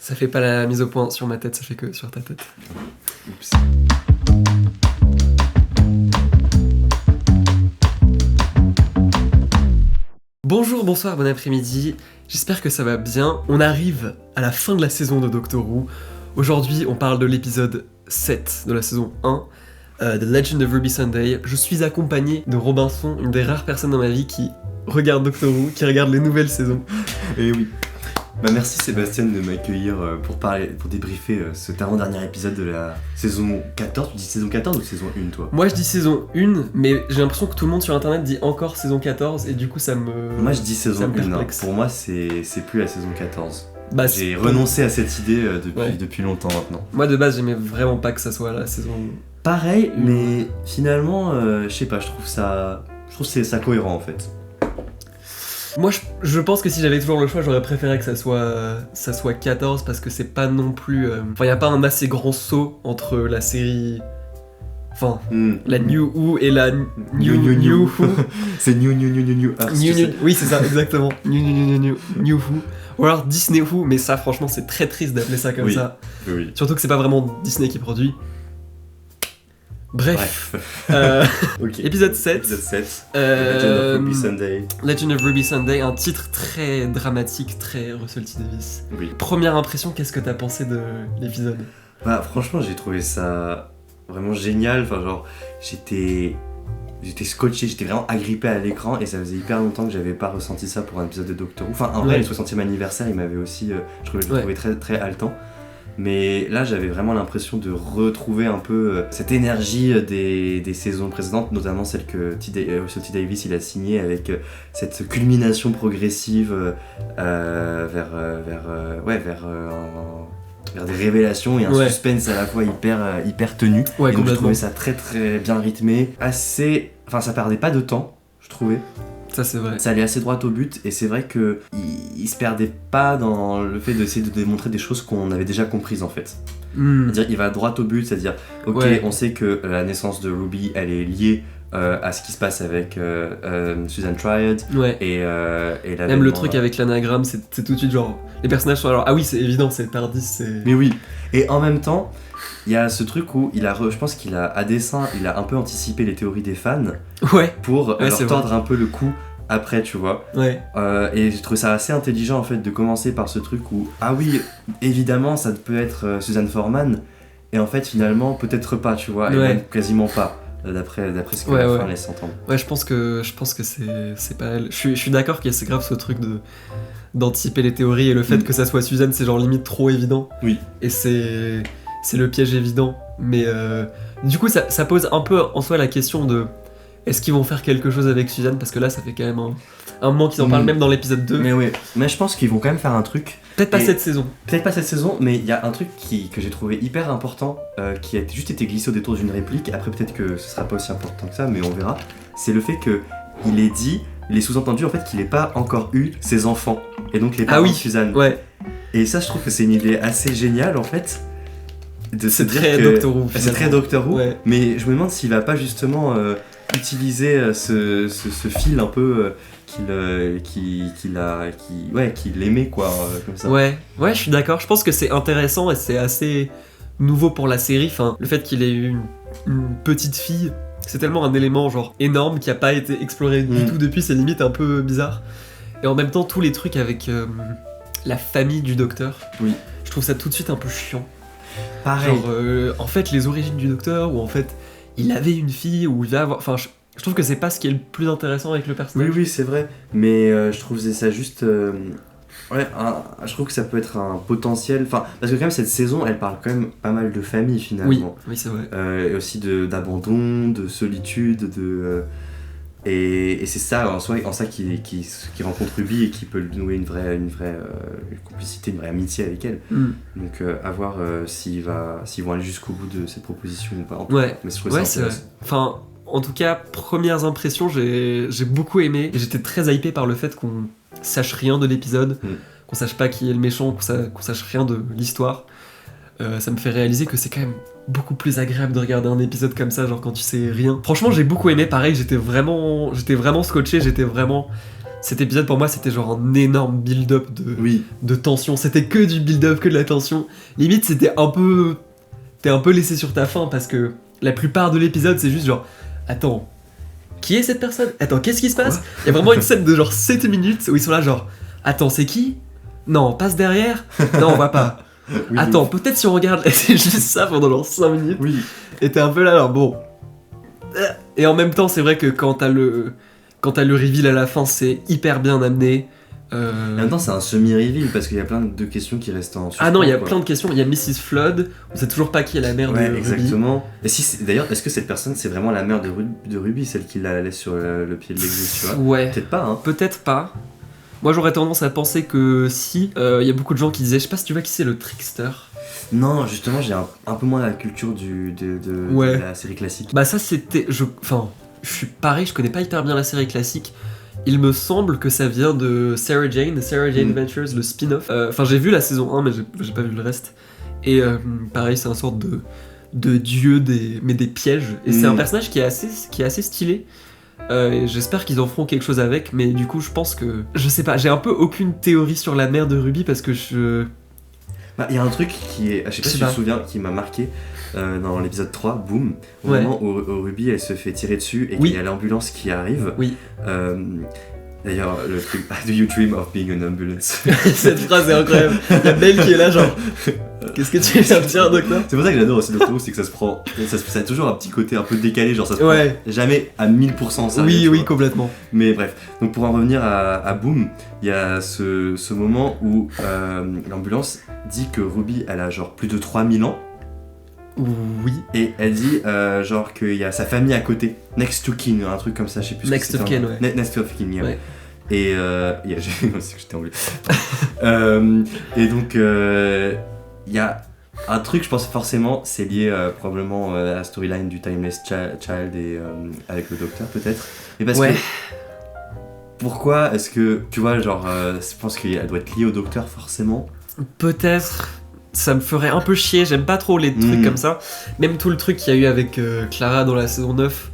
Ça fait pas la mise au point sur ma tête, ça fait que sur ta tête. Oups. Bonjour, bonsoir, bon après-midi, j'espère que ça va bien. On arrive à la fin de la saison de Doctor Who. Aujourd'hui, on parle de l'épisode 7 de la saison 1, The Legend of Ruby Sunday. Je suis accompagné de Robinson, une des rares personnes dans ma vie qui regarde Doctor Who, qui regarde les nouvelles saisons. Et oui. Bah merci Sébastien de m'accueillir pour débriefer cet avant-dernier épisode de la saison 14. Tu dis saison 14 ou saison 1 toi ? Moi je dis saison 1, mais j'ai l'impression que tout le monde sur internet dit encore saison 14 et du coup ça me... Moi je dis saison 1, perplexe. Pour moi c'est plus la saison 14. Bah, J'ai renoncé à cette idée depuis longtemps maintenant. Moi de base j'aimais vraiment pas que ça soit la saison... Pareil, mais finalement, je sais pas, je trouve ça cohérent en fait. Moi je pense que si j'avais toujours le choix j'aurais préféré que ça soit 14 parce que c'est pas non plus... Enfin y a pas un assez grand saut entre la série... Enfin, la New Who et la New Who. C'est New Earth, tu sais. Oui c'est ça, exactement. New Who. Ou alors Disney Who, mais ça franchement c'est très triste d'appeler ça comme ça. Oui. Surtout que c'est pas vraiment Disney qui produit. Bref. Okay. Épisode 7. Legend of Ruby Sunday. Legend of Ruby Sunday, un titre très dramatique, très Russell T Davies. Oui. Première impression, qu'est-ce que t'as pensé de l'épisode ? Bah franchement j'ai trouvé ça vraiment génial, enfin genre j'étais scotché, j'étais vraiment agrippé à l'écran et ça faisait hyper longtemps que j'avais pas ressenti ça pour un épisode de Doctor Who. Enfin en vrai le 60e anniversaire il m'avait aussi, je le trouvais très, très haletant. Mais là j'avais vraiment l'impression de retrouver un peu cette énergie des saisons précédentes, notamment celle que Russell T Davies il a signée avec cette culmination progressive vers des révélations et un suspense à la fois hyper tenu. Ouais, et donc je trouvais ça très très bien rythmé, enfin ça perdait pas de temps, je trouvais. Ça c'est vrai. Ça allait assez droit au but et c'est vrai que il se perdait pas dans le fait d'essayer de démontrer des choses qu'on avait déjà comprises en fait. C'est-à-dire il va droit au but, c'est-à-dire on sait que la naissance de Ruby elle est liée à ce qui se passe avec Susan Triad et même le truc avec l'anagramme c'est tout de suite genre les personnages sont alors ah oui c'est évident c'est Tardis c'est... Mais oui, et en même temps il y a ce truc où je pense qu'il a à dessein il a un peu anticipé les théories des fans pour leur tordre un peu le cou après tu vois et j'ai trouvé ça assez intelligent en fait de commencer par ce truc où ah oui évidemment ça peut être Suzanne Foreman et en fait finalement peut-être pas tu vois et même quasiment pas d'après ce que la fin laisse entendre. Ouais je pense que c'est pas elle. Je suis d'accord qu'il y a c'est grave ce truc d'anticiper les théories et le fait que ça soit Suzanne c'est genre limite trop évident. Oui. Et c'est le piège évident. Mais du coup ça pose un peu en soi la question de est-ce qu'ils vont faire quelque chose avec Suzanne parce que là ça fait quand même un moment qu'ils en parlent même dans l'épisode 2. Mais je pense qu'ils vont quand même faire un truc. Peut-être pas cette saison, mais il y a un truc que j'ai trouvé hyper important qui a juste été glissé au détour d'une réplique. Après peut-être que ce sera pas aussi important que ça mais on verra. C'est le fait que il est dit, il est sous-entendu en fait qu'il n'ait pas encore eu ses enfants et donc les parents de Suzanne. Et ça je trouve que c'est une idée assez géniale en fait. C'est très Doctor Who. C'est très Doctor Who, mais je me demande s'il va pas justement utiliser ce fil un peu qu'il aimait quoi, comme ça. Ouais, je suis d'accord. Je pense que c'est intéressant et c'est assez nouveau pour la série. Enfin, le fait qu'il ait eu une petite fille, c'est tellement un élément genre énorme qui a pas été exploré du tout depuis. C'est limite un peu bizarre. Et en même temps, tous les trucs avec la famille du docteur, je trouve ça tout de suite un peu chiant. Pareil. Genre, en fait, les origines du docteur, ou en fait, il avait une fille, ou il va avoir... Enfin, je trouve que c'est pas ce qui est le plus intéressant avec le personnage. Oui, c'est vrai. Mais je trouve ça juste... je trouve que ça peut être un potentiel... Enfin, parce que quand même, cette saison, elle parle quand même pas mal de famille, finalement. Oui, c'est vrai. Et aussi d'abandon, de solitude, Et c'est ça, en ça qui rencontre Ruby et qui peut nouer une vraie complicité, une vraie amitié avec elle. Donc à voir s'ils vont aller jusqu'au bout de cette proposition ou pas. Mais je trouve ça intéressant. Enfin, en tout cas, premières impressions, j'ai beaucoup aimé. Et j'étais très hypé par le fait qu'on sache rien de l'épisode, qu'on sache pas qui est le méchant, qu'on sache rien de l'histoire. Ça me fait réaliser que c'est quand même beaucoup plus agréable de regarder un épisode comme ça, genre quand tu sais rien. Franchement, j'ai beaucoup aimé, pareil, j'étais vraiment scotché, j'étais vraiment cet épisode pour moi c'était genre un énorme build-up Oui. de tension. C'était que du build-up, que de la tension. Limite c'était un peu... T'es un peu laissé sur ta faim parce que la plupart de l'épisode c'est juste genre... Attends, qui est cette personne? Attends, qu'est-ce qui se passe? Il y a vraiment une scène de genre 7 minutes où ils sont là genre... Attends, c'est qui? Non, passe derrière? Non, on va pas. Oui, Attends, peut-être si on regarde... C'est juste ça pendant genre 5 minutes. Oui. Et t'es un peu là, alors bon. Et en même temps, c'est vrai que quand t'as le reveal à la fin, c'est hyper bien amené. En même temps, c'est un semi-reveal parce qu'il y a plein de questions qui restent en suspens. Ah non, il y a quoi. plein de questions. Il y a Mrs. Flood, on sait toujours pas qui est la mère de Ouais, Ruby. exactement. Et d'ailleurs, est-ce que cette personne, c'est vraiment la mère de Ruby, celle qui la laisse sur le pied de l'église, tu vois? Ouais, Peut-être pas, hein. peut-être pas. Moi, j'aurais tendance à penser que si. Il y a beaucoup de gens qui disaient, je sais pas si tu vois qui c'est le trickster. Non, justement, j'ai un peu moins la culture Ouais. de la série classique. Bah ça, c'était... Enfin, je suis pareil, je connais pas hyper bien la série classique. Il me semble que ça vient de Sarah Jane Adventures, le spin-off. Enfin, j'ai vu la saison 1, mais j'ai pas vu le reste. Et pareil, c'est un sorte de dieu mais des pièges. Et c'est un personnage qui est assez stylé. Et j'espère qu'ils en feront quelque chose avec, mais du coup, je pense que... Je sais pas, j'ai un peu aucune théorie sur la mère de Ruby parce que je... Bah, il y a un truc qui est, je sais pas si tu te souviens, qui m'a marqué dans l'épisode 3, boum, au Ouais. moment où Ruby elle se fait tirer dessus et Oui. qu'il y a l'ambulance qui arrive. Oui. D'ailleurs, le truc, do you dream of being an ambulance? Cette phrase est incroyable. Il y a Belle qui est là, genre... Qu'est-ce que tu viens de dire, docteur? C'est pour ça que j'adore aussi Doctor Who, c'est que ça a toujours un petit côté un peu décalé, genre ça se Ouais. prend jamais à 1000% sérieux. Oui, tu oui, vois. complètement. Mais bref, donc pour en revenir à Boom, il y a ce moment où l'ambulance dit que Ruby elle a genre plus de 3000 ans Oui. et elle dit genre qu'il y a sa famille à côté, next to kin, un truc comme ça, je sais plus. Next ce que of c'était kin, en- ouais. Next of kin, yeah. Ouais. Et c'est que j'étais anglais. Et donc il y a un truc, je pense forcément, c'est lié probablement à la storyline du Timeless Child et avec le docteur peut-être. Et parce Ouais. que pourquoi est-ce que tu vois genre je pense qu'elle doit être liée au docteur forcément. Peut-être, ça me ferait un peu chier, j'aime pas trop les trucs comme ça. Même tout le truc qu'il y a eu avec Clara dans la saison 9,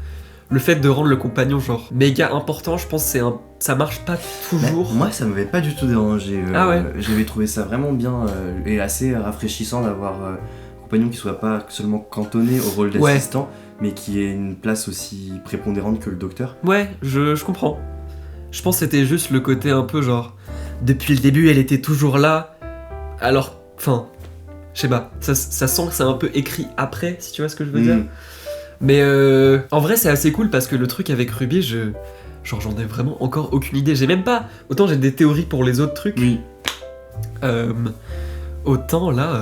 le fait de rendre le compagnon genre méga important, je pense que ça marche pas toujours. Moi ça m'avait pas du tout dérangé. Ah ouais. J'avais trouvé ça vraiment bien et assez rafraîchissant d'avoir un compagnon qui soit pas seulement cantonné au rôle Ouais. d'assistant mais qui ait une place aussi prépondérante que le docteur. Ouais, je comprends. Je pense que c'était juste le côté un peu genre, depuis le début elle était toujours là, alors, enfin, je sais pas, ça sent que c'est un peu écrit après, si tu vois ce que je veux dire. Mais en vrai, c'est assez cool parce que le truc avec Ruby, j'en ai vraiment encore aucune idée. J'ai même pas. Autant j'ai des théories pour les autres trucs. Oui. Autant là,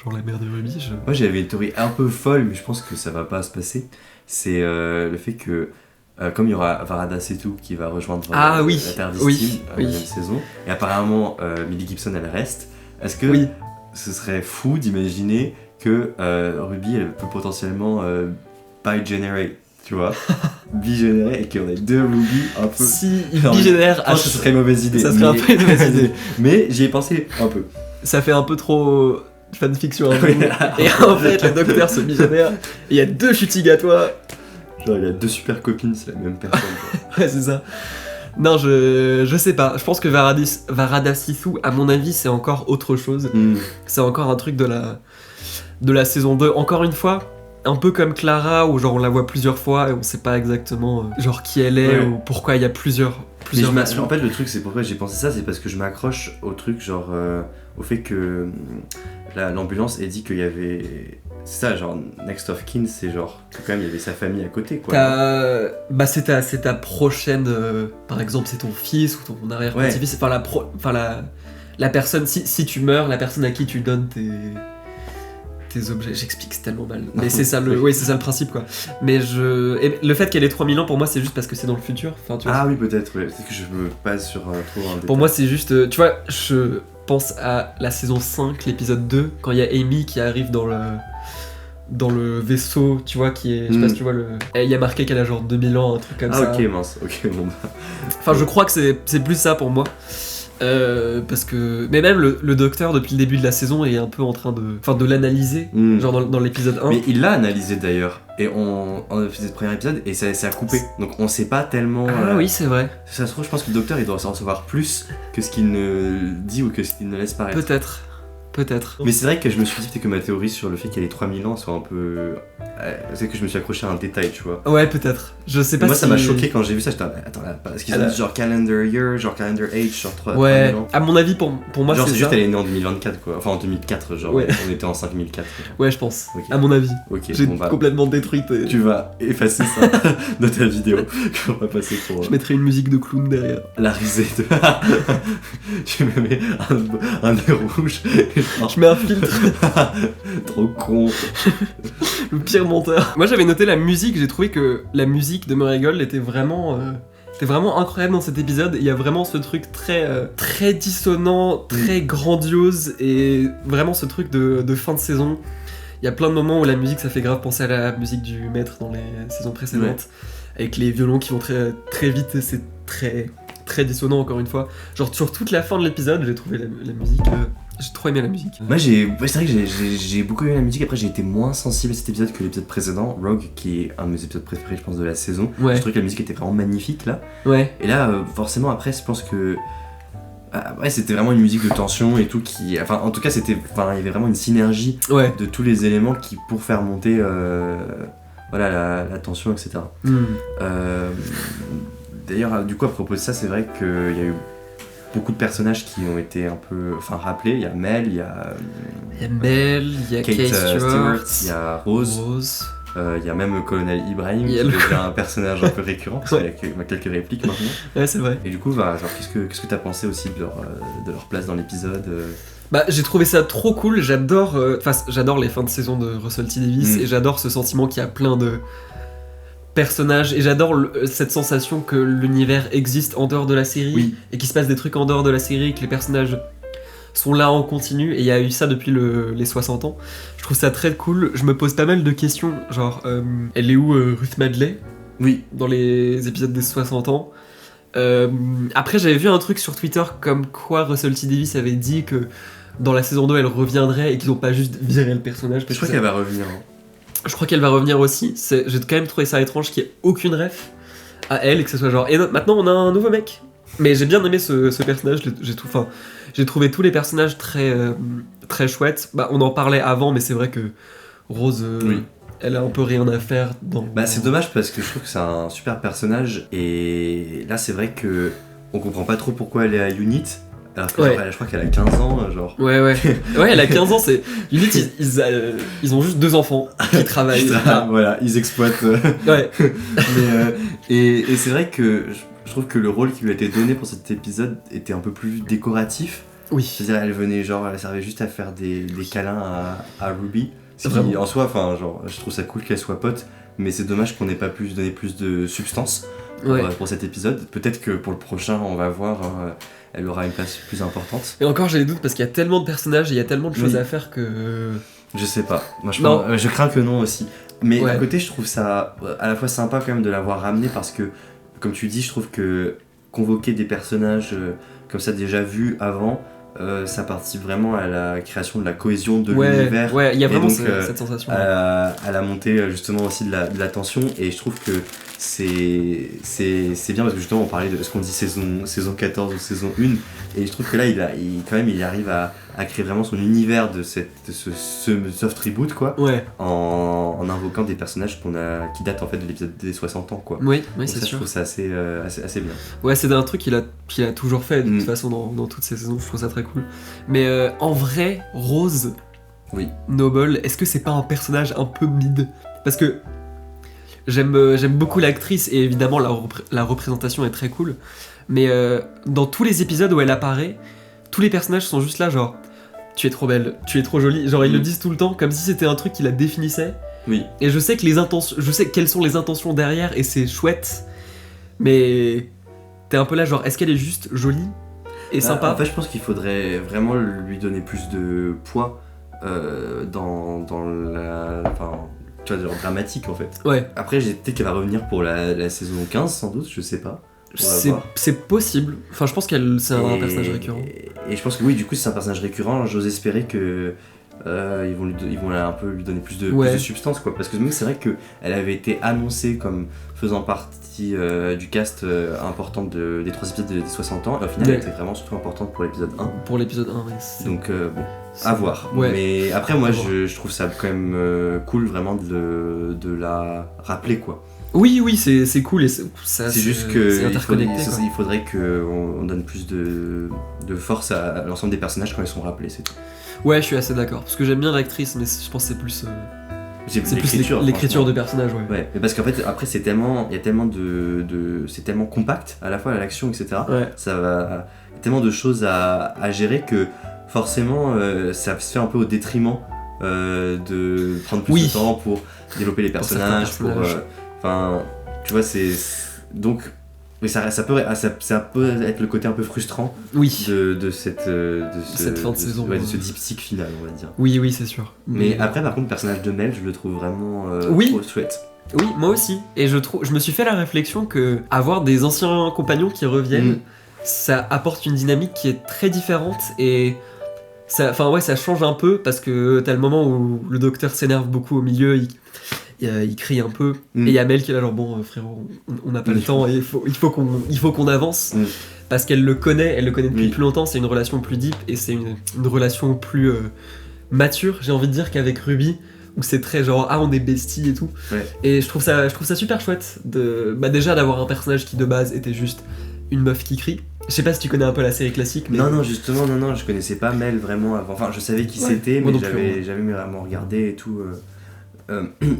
genre la mère de Ruby, Moi j'avais une théorie un peu folle, mais je pense que ça va pas se passer. C'est le fait que, comme il y aura Varada Setu qui va rejoindre Ah oui, la Terre oui, d'Estime à la oui. deuxième saison, et apparemment Millie Gibson elle reste, est-ce que Oui. ce serait fou d'imaginer que Ruby elle peut potentiellement bi-generate, tu vois, bi-générer et qu'on ait deux Ruby un peu. Si il Alors, digénère, Je pense que ce serait une mauvaise idée. ça serait un peu une mauvaise idée. Mais j'y ai pensé un peu. Ça fait un peu trop fanfiction un peu. Et en fait, le docteur se bigénère, et il y a deux chutigatois. Genre il y a deux super copines, c'est la même personne. Quoi. Ouais, c'est ça. Non, je sais pas. Je pense que Varada Sisu, à mon avis, c'est encore autre chose. C'est encore un truc de la saison 2. Encore une fois, un peu comme Clara, où genre on la voit plusieurs fois et on sait pas exactement genre qui elle est Ouais. ou pourquoi il y a plusieurs Mais versions. en fait, le truc, c'est pourquoi j'ai pensé ça, c'est parce que je m'accroche au truc, genre au fait que l'ambulance ait dit qu'il y avait. C'est ça, genre Next of Kin, c'est genre que quand même il y avait sa famille à côté, quoi. Bah c'est ta prochaine, par exemple c'est ton fils ou ton arrière-petit-fils, enfin la personne, si tu meurs, la personne à qui tu donnes tes objets, j'explique c'est tellement mal, mais c'est ça c'est ça le principe quoi. Mais et le fait qu'elle ait 3000 ans pour moi c'est juste parce que c'est dans le futur, enfin tu vois. Ah oui peut-être, ouais. C'est que je me base sur trop un détail. Pour moi c'est juste, tu vois, je pense à la saison 5, l'épisode 2, quand il y a Amy qui arrive dans le vaisseau, tu vois, qui est, je sais pas si tu vois il y a marqué qu'elle a genre 2000 ans, un truc comme ça. Ah ok mince, ok bon bah. Enfin, je crois que c'est plus ça pour moi. Parce que. Mais même le docteur, depuis le début de la saison, est un peu en train de l'analyser, genre dans l'épisode 1. Mais il l'a analysé d'ailleurs, et on a fait ce premier épisode, et ça a coupé. Donc on sait pas tellement. Ah oui, c'est vrai. Ça se trouve, je pense que le docteur il doit s'en recevoir plus que ce qu'il ne dit ou que ce qu'il ne laisse paraître. Peut-être. Mais c'est vrai que je me suis dit peut-être que ma théorie sur le fait qu'il y ait 3000 ans soit un peu. C'est que je me suis accroché à un détail, tu vois. Ouais, peut-être. Je sais pas moi, si. ça m'a choqué quand j'ai vu ça. J'étais attends là, parce qu'ils ont dit genre calendar year, genre calendar age, genre 3000 Ouais, ans. à mon avis, pour moi, genre, c'est c'est ça. juste elle est née en 2024, quoi. Enfin, en 2004, genre. Ouais. On était en 5004. Ouais, je pense. Ok. À mon avis. Ok, J'ai bon bah. complètement détruit. Tu vas effacer ça de ta vidéo. On va passer pour. Je mettrai une musique de clown derrière. La risée de. Je me mets un nez rouge. Je mets un filtre. Trop con. Le pire monteur. Moi j'avais noté la musique, j'ai trouvé que la musique de Murray Gold était vraiment incroyable dans cet épisode. Il y a vraiment ce truc très dissonant, très grandiose et vraiment ce truc de fin de saison. Il y a plein de moments où la musique ça fait grave penser à la musique du maître dans les saisons précédentes, avec les violons qui vont très, très vite et c'est très dissonant encore une fois. Genre sur toute la fin de l'épisode j'ai trouvé la musique... J'ai trop aimé la musique. Moi c'est vrai que j'ai beaucoup aimé la musique, après j'ai été moins sensible à cet épisode que l'épisode précédent, Rogue, qui est un de mes épisodes préférés je pense de la saison. Ouais. Je trouvais que la musique était vraiment magnifique là. Ouais. Et là forcément après je pense que... Ouais, c'était vraiment une musique de tension et tout qui... Enfin en tout cas il y avait vraiment une synergie de tous les éléments qui pour faire monter voilà, la tension etc. D'ailleurs du coup à propos de ça c'est vrai qu'il y a eu beaucoup de personnages qui ont été un peu rappelés. Il y a Mel, il y a Kate Stewart, il y a Rose. Il y a même Colonel Ibrahim qui devient un personnage un peu récurrent parce qu'il y a quelques répliques maintenant. Ouais, c'est vrai. Et du coup, genre, qu'est-ce que t'as pensé aussi de leur place dans l'épisode Bah, j'ai trouvé ça trop cool. J'adore les fins de saison de Russell T Davies et j'adore ce sentiment qu'il y a plein de personnages et j'adore cette sensation que l'univers existe en dehors de la série et qu'il se passe des trucs en dehors de la série, que les personnages sont là en continu et il y a eu ça depuis les 60 ans. Je trouve ça très cool. Je me pose pas mal de questions, genre elle est où Ruth Madeley dans les épisodes des 60 ans. Après j'avais vu un truc sur Twitter comme quoi Russell T Davies avait dit que dans la saison 2 elle reviendrait et qu'ils ont pas juste viré le personnage. Je crois qu'elle va revenir. Je crois qu'elle va revenir aussi. J'ai quand même trouvé ça étrange qu'il n'y ait aucune ref à elle et que ce soit genre. Et maintenant on a un nouveau mec. Mais j'ai bien aimé ce personnage. J'ai trouvé tous les personnages très chouettes. Bah on en parlait avant, mais c'est vrai que Rose, elle a un peu rien à faire dans. Bah c'est dommage parce que je trouve que c'est un super personnage et là c'est vrai que on comprend pas trop pourquoi elle est à Unit. Alors que je crois qu'elle a 15 ans, genre. Ouais, elle a 15 ans, c'est. Limite, ils ont juste 2 enfants qui travaillent. Voilà, ils exploitent. Ouais. Et c'est vrai que je trouve que le rôle qui lui a été donné pour cet épisode était un peu plus décoratif. Oui. C'est-à-dire, elle servait juste à faire des câlins à Ruby. Ce Vraiment. qui, en soi, je trouve ça cool qu'elle soit pote, mais c'est dommage qu'on n'ait pas pu donner plus de substance pour cet épisode. Peut-être que pour le prochain, on va voir. Elle aura une place plus importante. Et encore j'ai des doutes parce qu'il y a tellement de personnages et il y a tellement de choses à faire que... Je sais pas, moi je crains que non aussi. Mais d'un côté je trouve ça à la fois sympa quand même de l'avoir ramené parce que, comme tu dis, je trouve que convoquer des personnages comme ça déjà vus avant, ça participe vraiment à la création de la cohésion de l'univers. Ouais, il y a vraiment cette sensation. À la montée justement aussi de la tension et je trouve que c'est bien parce que justement on parlait de ce qu'on dit saison 14 ou saison 1 et je trouve que là il arrive à créer vraiment son univers de ce soft reboot quoi, en invoquant des personnages qui datent en fait de l'épisode des 60 ans quoi. Oui, c'est ça, sûr. Je trouve ça assez bien. Ouais, c'est un truc qu'il a toujours fait de toute façon dans toutes ces saisons, je trouve ça très cool. Mais en vrai, Rose Noble, est-ce que c'est pas un personnage un peu mid ? Parce que j'aime beaucoup l'actrice et évidemment la représentation est très cool, mais dans tous les épisodes où elle apparaît, tous les personnages sont juste là genre tu es trop belle, tu es trop jolie, genre ils le disent tout le temps comme si c'était un truc qui la définissait. Et je sais quelles sont les intentions derrière et c'est chouette, mais t'es un peu là genre est-ce qu'elle est juste jolie et sympa ? En fait je pense qu'il faudrait vraiment lui donner plus de poids dans la... tu vois, genre dramatique en fait. Ouais. Après, peut-être qu'elle va revenir pour la saison 15 sans doute, je sais pas. C'est possible. Enfin, je pense qu'elle c'est un personnage récurrent. Et je pense que oui, du coup, si c'est un personnage récurrent, j'ose espérer que ils vont un peu lui donner plus de substance, quoi. Parce que même c'est vrai qu'elle avait été annoncée comme faisant partie du cast important des 3 épisodes des 60 ans, et au final elle était vraiment surtout importante pour l'épisode 1. Pour l'épisode 1, oui. Donc bon, à voir. Mais après, moi je trouve ça quand même cool vraiment de la rappeler, quoi. Oui, c'est cool et c'est juste que il faudrait qu'on donne plus de force à l'ensemble des personnages quand ils sont rappelés, c'est tout. Ouais, je suis assez d'accord, parce que j'aime bien l'actrice, mais je pense que c'est plus l'écriture de personnage, ouais. Mais parce qu'en fait, après, c'est tellement compact, à la fois l'action, etc. Ouais. Ça va, y a tellement de choses à gérer que forcément, ça se fait un peu au détriment de prendre plus de temps pour développer les personnages, enfin, tu vois, donc. Mais ça peut être le côté un peu frustrant de cette fin de saison. De ce diptyque final, on va dire. Oui, c'est sûr. Mais après, par contre, le personnage de Mel, je le trouve vraiment trop chouette. Oui, moi aussi. Et je me suis fait la réflexion que avoir des anciens compagnons qui reviennent, ça apporte une dynamique qui est très différente et ça change un peu parce que t'as le moment où le docteur s'énerve beaucoup au milieu, il crie un peu et il y a Mel qui est là genre bon frérot on n'a pas le temps et il faut qu'on avance parce qu'elle le connaît depuis plus longtemps, c'est une relation plus deep et c'est une relation plus mature, j'ai envie de dire, qu'avec Ruby où c'est très genre on est besties et tout, et je trouve ça super chouette déjà d'avoir un personnage qui de base était juste une meuf qui crie. Je sais pas si tu connais un peu la série classique, mais... Non, justement, je connaissais pas Mel vraiment avant. Enfin, je savais qui c'était, mais j'avais jamais vraiment regardé et tout.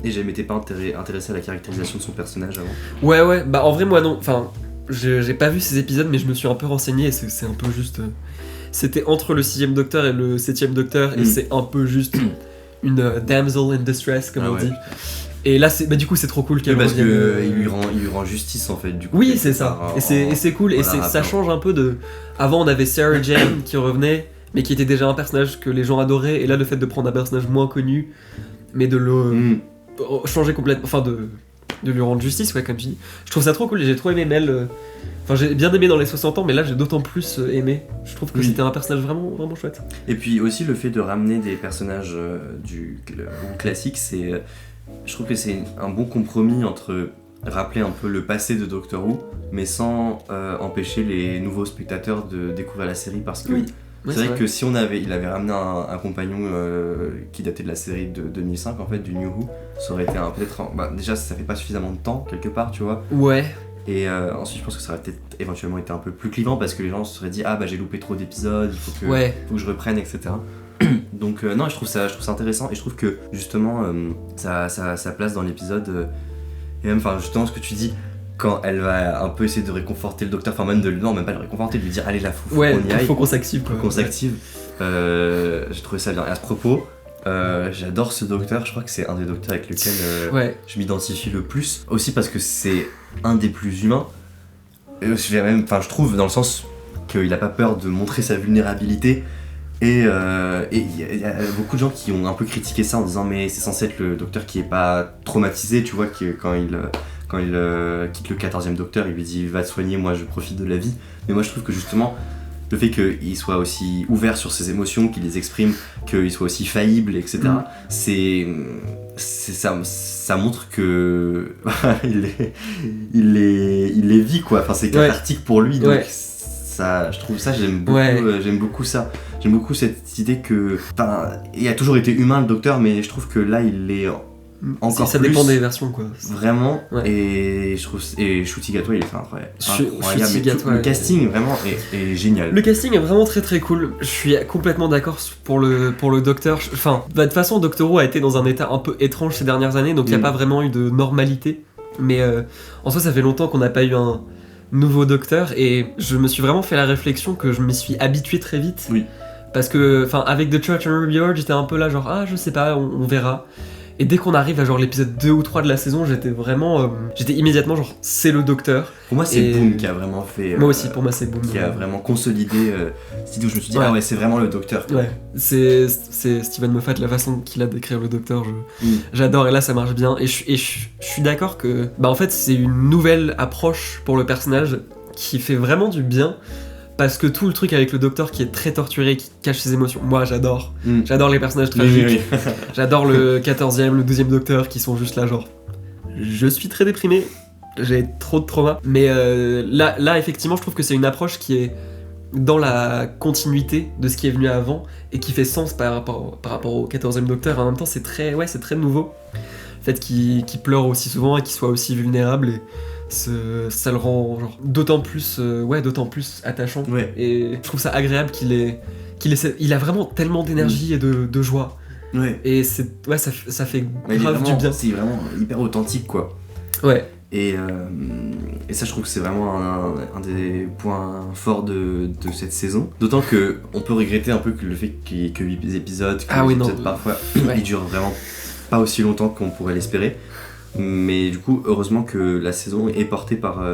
Et je m'étais pas intéressé à la caractérisation de son personnage avant. Ouais, bah en vrai, moi non. Enfin, j'ai pas vu ces épisodes, mais je me suis un peu renseigné et c'est un peu juste. C'était entre le 6ème Docteur et le 7ème Docteur, et c'est un peu juste une damsel in distress, comme on dit. Et là, du coup, c'est trop cool qu'elle revienne. Parce qu'il lui rend justice, en fait, du coup. Oui, c'est ça. Et c'est cool, et ça change un peu de. Avant, on avait Sarah Jane qui revenait, mais qui était déjà un personnage que les gens adoraient, et là, le fait de prendre un personnage moins connu, mais de le changer complètement, enfin de lui rendre justice, comme tu dis. Je trouve ça trop cool, et j'ai trop aimé Mel. Enfin, j'ai bien aimé dans les 60 ans, mais là j'ai d'autant plus aimé. Je trouve que c'était un personnage vraiment, vraiment chouette. Et puis aussi le fait de ramener des personnages du classique, je trouve que c'est un bon compromis entre rappeler un peu le passé de Doctor Who, mais sans empêcher les nouveaux spectateurs de découvrir la série, parce que c'est vrai que si il avait ramené un compagnon qui datait de la série de 2005, en fait, du New Who, ça aurait été déjà ça fait pas suffisamment de temps quelque part, tu vois. Ouais. Et ensuite je pense que ça aurait peut-être éventuellement été un peu plus clivant, parce que les gens se seraient dit j'ai loupé trop d'épisodes, il faut que je reprenne, etc. Donc non, je trouve ça intéressant, et je trouve que justement ça place dans l'épisode, et même justement ce que tu dis, quand elle va un peu essayer de réconforter le docteur, enfin même même pas le réconforter, de lui dire allez là, faut qu'on y aille, faut qu'on s'active, j'ai trouvé ça bien. Et à ce propos, j'adore ce docteur, je crois que c'est un des docteurs avec lequel je m'identifie le plus, aussi parce que c'est un des plus humains, je trouve, dans le sens qu'il a pas peur de montrer sa vulnérabilité. Et il y a beaucoup de gens qui ont un peu critiqué ça en disant mais c'est censé être le docteur qui est pas traumatisé, tu vois, que quand il quitte le 14e docteur, il lui dit va te soigner, moi je profite de la vie. Mais moi je trouve que justement le fait qu'il soit aussi ouvert sur ses émotions, qu'il les exprime, qu'il soit aussi faillible, etc. Ça montre que il les vit, quoi. Enfin, c'est cathartique pour lui, donc ça, je trouve ça, j'aime beaucoup ça. J'aime beaucoup cette idée que, il a toujours été humain, le docteur, mais je trouve que là il est encore ça plus, dépend des versions, quoi. Vraiment. Et je trouve Ncuti Gatwa, il est incroyable. Le casting vraiment est génial. Le casting est vraiment très très cool. Je suis complètement d'accord pour le docteur. Enfin, de toute façon, Doctor Who a été dans un état un peu étrange ces dernières années, donc il n'y a pas vraiment eu de normalité. Mais en soi, ça fait longtemps qu'on n'a pas eu un nouveau docteur, et je me suis vraiment fait la réflexion que je m'y suis habitué très vite. Oui. Parce que, avec The Church and Ruby Horror, j'étais un peu là genre je sais pas, on verra. Et dès qu'on arrive à genre l'épisode 2 ou 3 de la saison, j'étais immédiatement genre c'est le docteur. Pour moi c'est Boom qui a vraiment fait... moi aussi, pour moi c'est Boom. Qui a vraiment consolidé cette idée où je me suis dit c'est vraiment le docteur. Ouais, c'est Steven Moffat, la façon qu'il a d'écrire le docteur, j'adore, et là ça marche bien. Et je suis d'accord que en fait c'est une nouvelle approche pour le personnage qui fait vraiment du bien. Parce que tout le truc avec le docteur qui est très torturé, qui cache ses émotions, moi j'adore. J'adore les personnages tragiques. J'adore le 14e, le 12e docteur qui sont juste là genre... Je suis très déprimé, j'ai trop de trauma. Mais là, effectivement, je trouve que c'est une approche qui est dans la continuité de ce qui est venu avant et qui fait sens par rapport au 14e docteur. En même temps, c'est très nouveau. Le fait qu'il pleure aussi souvent et qu'il soit aussi vulnérable et... ça le rend genre, d'autant plus attachant. Ouais. Et je trouve ça agréable il a vraiment tellement d'énergie et de joie. Ouais. Et ça fait grave du bien. C'est vraiment hyper authentique quoi. Ouais. Et ça je trouve que c'est vraiment un des points forts de cette saison. D'autant que on peut regretter un peu que le fait qu'il y ait que 8 épisodes, parfois ils durent vraiment pas aussi longtemps qu'on pourrait l'espérer. Mais du coup, heureusement que la saison est portée par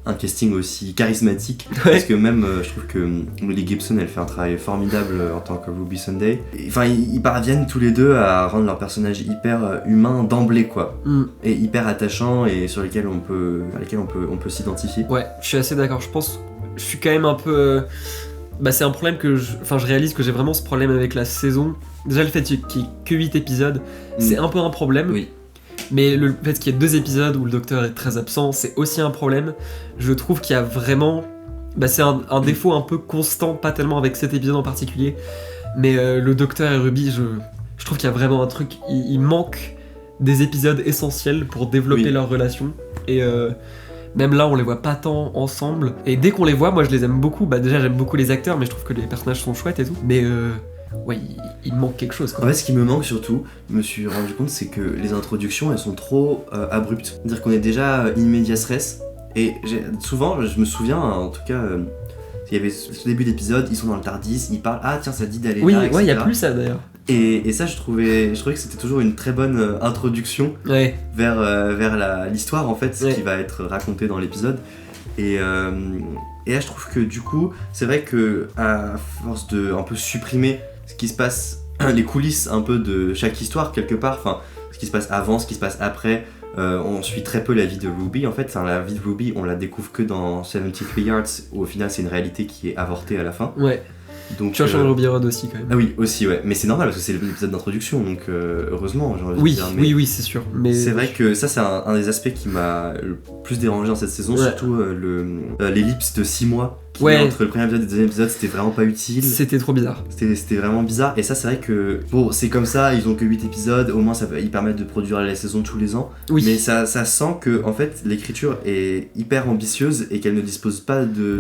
un casting aussi charismatique. Parce que même, je trouve que Molly Gibson, elle fait un travail formidable en tant que Ruby Sunday. Enfin, ils parviennent tous les deux à rendre leur personnage hyper humain d'emblée, quoi. Et hyper attachant et sur lesquels on peut on peut s'identifier. Ouais, je suis assez d'accord. Je suis quand même un peu... c'est un problème que je réalise que j'ai vraiment ce problème avec la saison. Déjà, le fait qu'il n'y ait que 8 épisodes, c'est un peu un problème. Oui. Mais le fait qu'il y ait 2 épisodes où le docteur est très absent, c'est aussi un problème. Je trouve qu'il y a vraiment... c'est un défaut un peu constant, pas tellement avec cet épisode en particulier. Mais le docteur et Ruby, je trouve qu'il y a vraiment un truc... Il manque des épisodes essentiels pour développer leur relation. Et même là, on les voit pas tant ensemble. Et dès qu'on les voit, moi je les aime beaucoup. Déjà, j'aime beaucoup les acteurs, mais je trouve que les personnages sont chouettes et tout. Mais... il manque quelque chose quoi. En fait, ce qui me manque surtout, je me suis rendu compte, c'est que les introductions elles sont trop abruptes. C'est-à-dire qu'on est déjà in medias res. Et souvent, je me souviens, en tout cas, il y avait ce début d'épisode, ils sont dans le TARDIS, ils parlent, ah tiens, ça dit d'aller là, etc. Oui, il y a plus ça d'ailleurs. Et ça, je trouvais que c'était toujours une très bonne introduction vers l'histoire en fait, ce qui va être raconté dans l'épisode. Et là, je trouve que du coup, c'est vrai que à force de un peu supprimer ce qui se passe, les coulisses un peu de chaque histoire quelque part, enfin ce qui se passe avant, ce qui se passe après, on suit très peu la vie de Ruby en fait. Enfin, la vie de Ruby, on la découvre que dans 73 Yards où au final c'est une réalité qui est avortée à la fin. Ouais. Donc tu as changé Ruby Road aussi quand même. Ah oui, aussi ouais, mais c'est normal parce que c'est l'épisode d'introduction donc heureusement j'ai envie de dire. Oui, c'est sûr. Mais c'est vrai que ça c'est un des aspects qui m'a le plus dérangé dans cette saison, surtout l'ellipse de 6 mois. Entre le premier épisode et le deuxième épisode, c'était vraiment pas utile. C'était trop bizarre. C'était vraiment bizarre. Et ça, c'est vrai que bon, c'est comme ça, ils ont que 8 épisodes, au moins ils permettent de produire la saison tous les ans. Oui. Mais ça sent que en fait, l'écriture est hyper ambitieuse et qu'elle ne dispose pas de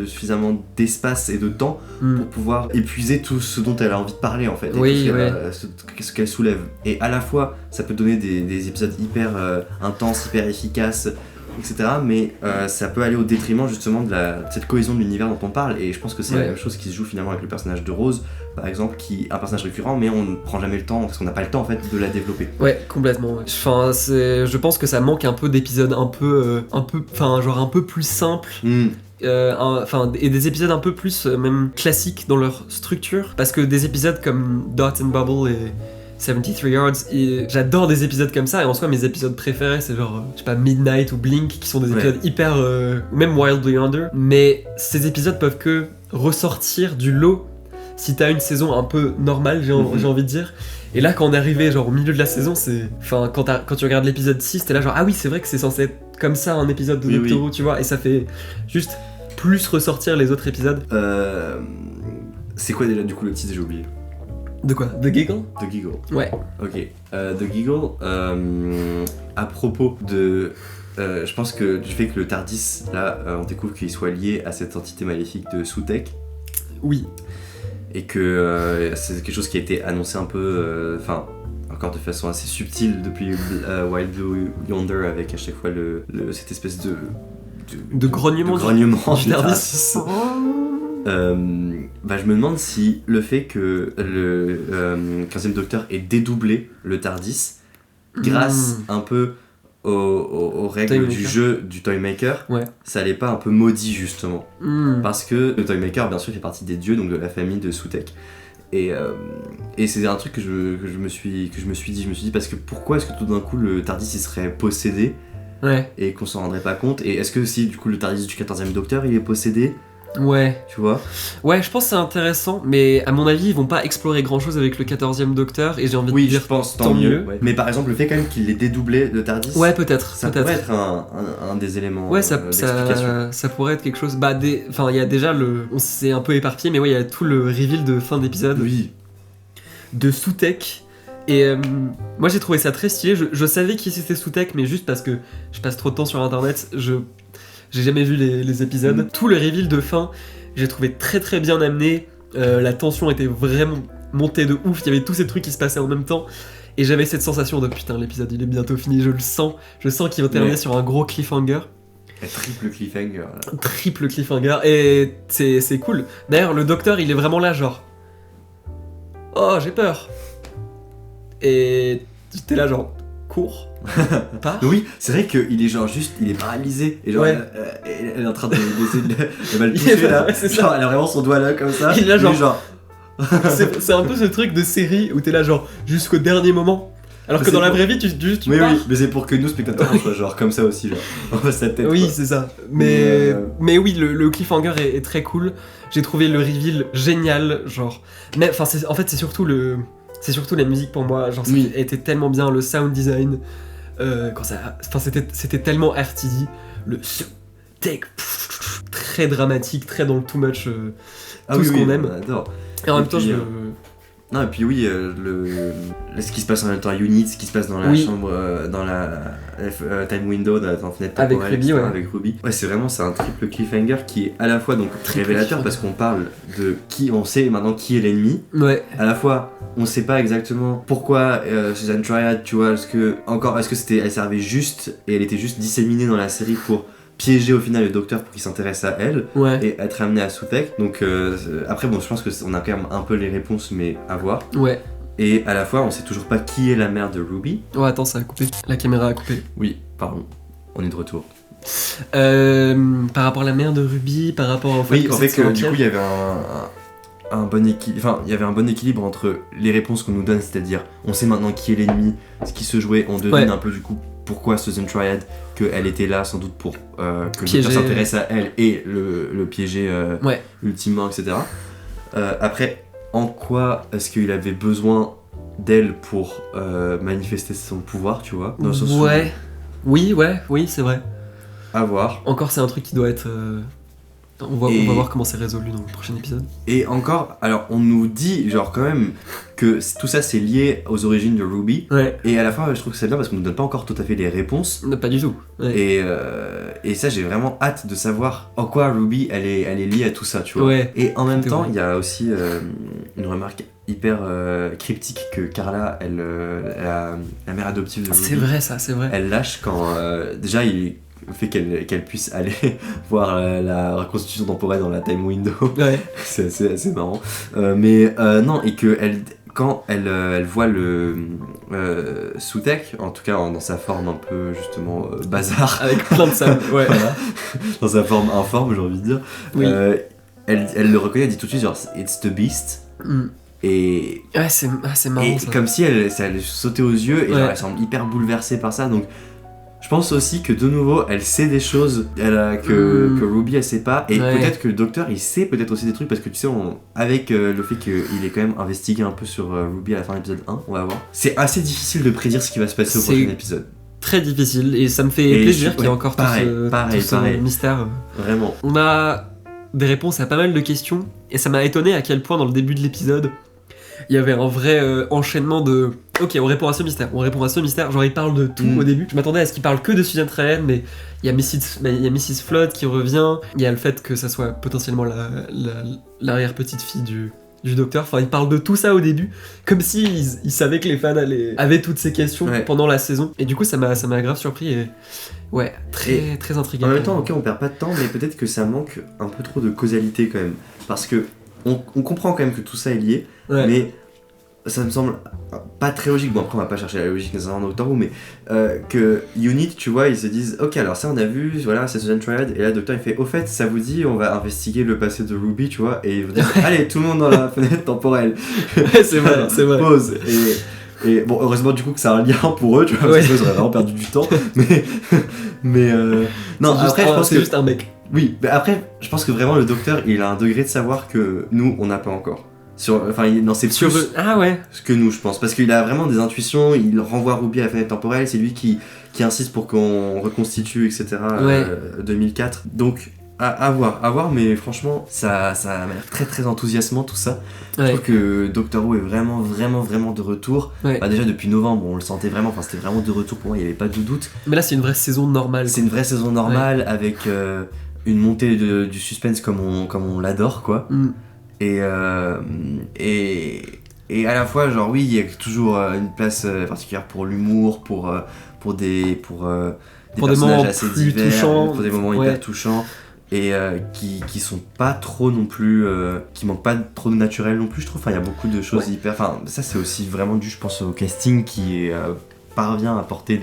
suffisamment d'espace et de temps pour pouvoir épuiser tout ce dont elle a envie de parler en fait. Et ce qu'elle soulève. Et à la fois, ça peut donner des épisodes hyper intenses, hyper efficaces, etc. Mais ça peut aller au détriment justement de cette cohésion de l'univers dont on parle. Et je pense que c'est la même chose qui se joue finalement avec le personnage de Rose, par exemple, qui est un personnage récurrent, mais on ne prend jamais le temps, parce qu'on n'a pas le temps en fait de la développer. Ouais, complètement. Enfin, je pense que ça manque un peu d'épisodes un peu plus simples. Et des épisodes un peu plus même classiques dans leur structure. Parce que des épisodes comme Dot and Bubble et 73 Yards, j'adore des épisodes comme ça, et en soi mes épisodes préférés c'est genre, je sais pas, Midnight ou Blink, qui sont des épisodes hyper... ou même Wildly Under, mais ces épisodes peuvent que ressortir du lot si t'as une saison un peu normale, j'ai envie de dire. Et là quand on est arrivé genre au milieu de la saison, c'est... Enfin, quand tu regardes l'épisode 6, t'es là genre, ah oui c'est vrai que c'est censé être comme ça un épisode de Doctor Who, tu vois, et ça fait juste plus ressortir les autres épisodes. C'est quoi déjà du coup le titre, j'ai oublié? De quoi? The Giggle? The Giggle. Ouais. Ok. The Giggle, à propos de... je pense que du fait que le TARDIS, là, on découvre qu'il soit lié à cette entité maléfique de Sutekh. Oui. Et que c'est quelque chose qui a été annoncé un peu... encore de façon assez subtile depuis Wild Blue Yonder, avec à chaque fois cette espèce de grognement du TARDIS. Je me demande si le fait que le 15e Docteur ait dédoublé le TARDIS grâce un peu aux règles du jeu du Toymaker, ça allait pas un peu maudit justement, parce que le Toymaker bien sûr fait partie des dieux, donc de la famille de Sutekh. Et c'est un truc que je me suis dit parce que pourquoi est-ce que tout d'un coup le TARDIS il serait possédé Ouais. et qu'on s'en rendrait pas compte. Et est-ce que si du coup le Tardis du 14e Docteur il est possédé, Ouais. tu vois? Ouais, je pense que c'est intéressant, mais à mon avis, ils vont pas explorer grand chose avec le 14e Docteur, et j'ai envie de Oui, je dire pense, tant mieux. Ouais. Mais par exemple, le fait quand même qu'il l'ait dédoublé, le Tardis, Ouais, peut-être. ça pourrait être un des éléments Ouais, d'explication. ça pourrait être quelque chose. Enfin, il y a déjà on s'est un peu éparpillé, mais ouais, il y a tout le reveal de fin d'épisode Oui. de Sutekh. Et moi, j'ai trouvé ça très stylé. Je savais qui c'était Sutekh, mais juste parce que je passe trop de temps sur internet, j'ai jamais vu les épisodes. Tout le reveal de fin, j'ai trouvé très très bien amené. La tension était vraiment montée de ouf. Il y avait tous ces trucs qui se passaient en même temps. Et j'avais cette sensation de putain, l'épisode il est bientôt fini, je le sens. Je sens qu'il va terminer sur un gros cliffhanger. Triple cliffhanger. Là. Triple cliffhanger. Et c'est cool. D'ailleurs, le docteur il est vraiment là, genre. Oh, j'ai peur. Et t'es là, genre, cours. Pas. Oui, c'est vrai qu'il est genre juste, il est paralysé. Et genre, Ouais. elle est en train d'essayer de mal toucher là. Ouais, c'est ça. Genre, elle a vraiment son doigt là comme ça. Il est là, Lui, genre- C'est un peu ce truc de série où t'es là, genre, jusqu'au dernier moment. Alors que C'est dans la pour- vraie vie, tu Oui, pars. oui, mais c'est pour que nous spectateurs on soit genre comme ça aussi, genre. On voit sa tête. Oui, quoi. c'est ça. Mais, Mais oui, le cliffhanger est très cool. J'ai trouvé le reveal génial, genre. Mais enfin, en fait, c'est surtout la musique pour moi. Genre, Oui. était tellement bien le sound design. Quand ça, enfin, c'était tellement RTD. Le take très dramatique, très dans le too much. Tout ce qu'on aime. On adore. Et en Et même temps, puis, Non, et puis oui, ce qui se passe en même temps à Unit, ce qui se passe dans la Oui. chambre, dans la time window, dans la fenêtre Avec temporelle, Ruby, etc., ouais. avec Ruby. Ouais, c'est un triple cliffhanger qui est à la fois donc Triple révélateur cliffhanger. parce qu'on parle de qui, on sait maintenant qui est l'ennemi. Ouais. À la fois, on sait pas exactement pourquoi Susan Triad, tu vois, est-ce que c'était, elle servait juste et elle était juste disséminée dans la série pour piéger au final le docteur pour qu'il s'intéresse à elle Ouais. et être amené à Sutekh. Donc après bon, je pense que on a quand même un peu les réponses, mais à voir. Ouais. Et à la fois, on sait toujours pas qui est la mère de Ruby. Oh, attends, ça a coupé. La caméra a coupé. Oui, pardon, on est de retour. Par rapport à la mère de Ruby, par rapport au fait Oui, que en fait, c'était un du coup, piège. il y avait un bon équilibre. Enfin, il y avait un bon équilibre entre les réponses qu'on nous donne, c'est-à-dire, on sait maintenant qui est l'ennemi, ce qui se jouait, on devine Ouais. un peu du coup pourquoi Susan Triad, qu'elle était là sans doute pour que le Piéger. docteur s'intéresse à elle et le piéger Ouais. ultimement, etc. Après, en quoi est-ce qu'il avait besoin d'elle pour manifester son pouvoir, tu vois, dans le sens où- Ouais. Oui, c'est vrai. à voir. Encore, c'est un truc qui doit être. On va Et- voir comment c'est résolu dans le prochain épisode. Et encore, alors on nous dit genre quand même que tout ça c'est lié aux origines de Ruby. Ouais. Et à la fin, je trouve que c'est bien parce qu'on nous donne pas encore tout à fait les réponses. Non, pas du tout. Ouais. Et ça, j'ai vraiment hâte de savoir en quoi Ruby elle est liée à tout ça, tu vois. Ouais. Et en même C'est temps, vrai. il y a aussi une remarque hyper cryptique que Carla, la mère adoptive de Ruby, C'est vrai, ça, c'est vrai. elle lâche quand déjà le fait qu'elle puisse aller voir la reconstitution temporelle dans la time window. Ouais. C'est assez marrant. Mais non, et que quand elle voit le Sutekh, en tout cas dans sa forme un peu justement bazar, Avec plein de sable. Ouais. voilà, dans sa forme informe, j'ai envie de dire, Oui. elle le reconnaît, elle dit tout de suite genre It's the Beast. Mm. Et, Ouais, c'est marrant et ça. comme si ça allait sauter aux yeux, et genre, Ouais. elle semble hyper bouleversée par ça. Donc je pense aussi que de nouveau, elle sait des choses que Ruby elle sait pas, et Ouais. peut-être que le docteur il sait peut-être aussi des trucs parce que tu sais, avec le fait qu'il est quand même investigué un peu sur Ruby à la fin de l'épisode 1, on va voir. C'est assez difficile de prédire ce qui va se passer au C'est prochain épisode. Très difficile et ça me fait Et plaisir je- qu'il y ait ouais, encore pareil, tout pareil. ce mystère. Vraiment. On a des réponses à pas mal de questions et ça m'a étonné à quel point dans le début de l'épisode il y avait un vrai enchaînement de ok, on répond à ce mystère, genre il parle de tout Mm. au début. Je m'attendais à ce qu'il parle que de Susan Triad, mais il y a Mrs. Flood qui revient, il y a le fait que ça soit potentiellement l'arrière-petite-fille du docteur, enfin il parle de tout ça au début, comme si il savait que les fans avaient toutes ces questions Ouais. pendant la saison, et du coup ça m'a grave surpris et ouais, très intriguant. En même temps, ok, on perd pas de temps, mais peut-être que ça manque un peu trop de causalité quand même. Parce que on comprend quand même que tout ça est lié, Ouais. mais ça me semble pas très logique. Bon, après, on va pas chercher la logique nécessairement dans Doctor Who, mais que Unit, tu vois, ils se disent ok, alors ça on a vu, voilà, c'est Susan Triad, et là, le docteur il fait au fait, ça vous dit, on va investiguer le passé de Ruby, tu vois, et ils vont dire allez, tout le monde dans la fenêtre temporelle. Ouais, c'est vrai. Pause. Et bon, heureusement du coup que ça a un lien pour eux, tu vois, Ouais. parce que ils auraient vraiment perdu du temps. Mais non, après je pense c'est que juste un mec. oui, mais après je pense que vraiment le docteur il a un degré de savoir que nous on n'a pas encore. Enfin, il n'en sait plus Ah ouais. ce que nous, je pense, parce qu'il a vraiment des intuitions. Il renvoie Ruby à la fenêtre temporelle. C'est lui qui insiste pour qu'on reconstitue, etc. Ouais. 2004. Donc à voir, mais franchement ça m'a l'air très très enthousiasmant tout ça. Je Ouais. trouve que Doctor Who est vraiment de retour. Ouais. Déjà depuis novembre on le sentait vraiment, enfin c'était vraiment de retour pour moi, il n'y avait pas de doute. Mais là, c'est une vraie saison normale. C'est une vraie saison normale avec une montée du suspense comme on l'adore quoi. Mm. Et à la fois genre oui il y a toujours une place particulière pour l'humour, pour des personnages moments assez plus divers, touchants. pour des moments Ouais. hyper touchants et qui sont pas trop non plus qui manquent pas trop de naturel non plus, je trouve. Enfin il y a beaucoup de choses hyper, enfin ça c'est aussi vraiment dû je pense au casting qui parvient à porter